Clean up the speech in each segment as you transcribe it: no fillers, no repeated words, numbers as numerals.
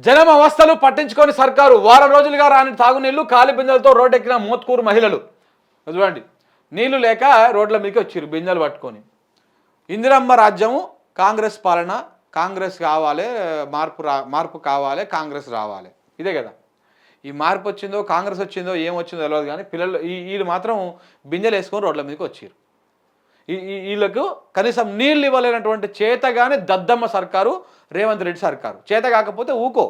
జనం అవస్థలు పట్టించుకొని సర్కారు వారం రోజులుగా రాని తాగునీళ్లు కాలి బిందెలతో రోడ్డెక్కిన మోత్కూరు మహిళలు. చూడండి, నీళ్లు లేక రోడ్ల మీదకి వచ్చారు బిందెలు పట్టుకొని. ఇందిరమ్మ రాజ్యము, కాంగ్రెస్ పాలన, కాంగ్రెస్ కావాలి, మార్పు కావాలి, కాంగ్రెస్ రావాలి, ఇదే కదా. ఈ మార్పు వచ్చిందో కాంగ్రెస్ వచ్చిందో ఏమొచ్చిందో తెలియదు, కానీ పిల్లలు వీళ్ళు మాత్రం బిందెలు వేసుకొని రోడ్ల మీదకి వచ్చారు. వీళ్ళకు కనీసం నీళ్ళు ఇవ్వలేనటువంటి చేతగానే దద్దమ్మ సర్కారు రేవంత్ రెడ్డి సర్కారు. చేత కాకపోతే ఊకో.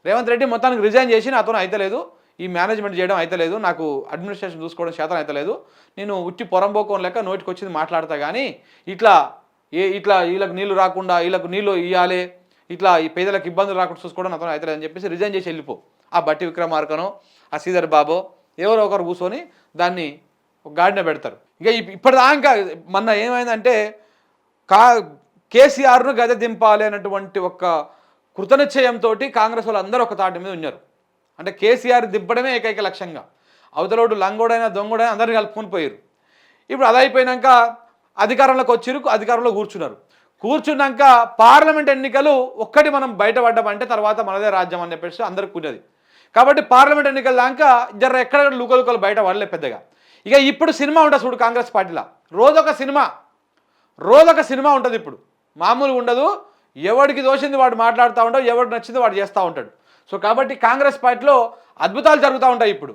రేవంత్ రెడ్డి మొత్తానికి రిజైన్ చేసి నాతో అయితలేదు, ఈ మేనేజ్మెంట్ చేయడం అయితలేదు, నాకు అడ్మినిస్ట్రేషన్ చూసుకోవడం శాతం అయితలేదు, నేను ఉట్టి పొరంబోకం లెక్క నోటికి వచ్చింది మాట్లాడతా, కానీ ఇట్లా వీళ్ళకి నీళ్లు రాకుండా వీళ్ళకు నీళ్ళు ఇవ్వాలి, ఇట్లా ఈ పేదలకు ఇబ్బందులు రాకుండా చూసుకోవడం నాతో అవుతలేదు అని చెప్పేసి రిజైన్ చేసి వెళ్ళిపో. ఆ బట్టి విక్రమార్కనో ఆ శ్రీధర్ బాబో ఎవరో ఒకరు కూర్చొని దాన్ని గాడిన పెడతారు. ఇక ఇప్పటిదాకా మొన్న ఏమైందంటే కేసీఆర్ను గద దింపాలి అన్నటువంటి ఒక కృతనిశ్చయంతో కాంగ్రెస్ వాళ్ళు అందరూ ఒక తాటి మీద ఉన్నారు. అంటే కేసీఆర్ దింపడమే ఏకైక లక్ష్యంగా, అవతలోడు లంగోడైనా దొంగోడైనా అందరిని కలుపుకొని పోయారు. ఇప్పుడు అది అయిపోయినాక అధికారంలోకి వచ్చారు, అధికారంలో కూర్చున్నాక పార్లమెంట్ ఎన్నికలు ఒక్కటి మనం బయటపడ్డామంటే తర్వాత మనదే రాజ్యం అని చెప్పేసి అందరికి ఉన్నది. కాబట్టి పార్లమెంట్ ఎన్నికల దాకా జర ఎక్కడ లుకలుకలు బయట పడలే పెద్దగా. ఇక ఇప్పుడు సినిమా ఉంటుంది చూడు కాంగ్రెస్ పార్టీలో, రోజొక సినిమా ఉంటుంది. ఇప్పుడు మామూలుగా ఉండదు, ఎవడికి దోషింది వాడు మాట్లాడుతూ ఉంటాడు, ఎవరికి నచ్చింది వాడు చేస్తూ ఉంటాడు. సో కాబట్టి కాంగ్రెస్ పార్టీలో అద్భుతాలు జరుగుతూ ఉంటాయి ఇప్పుడు.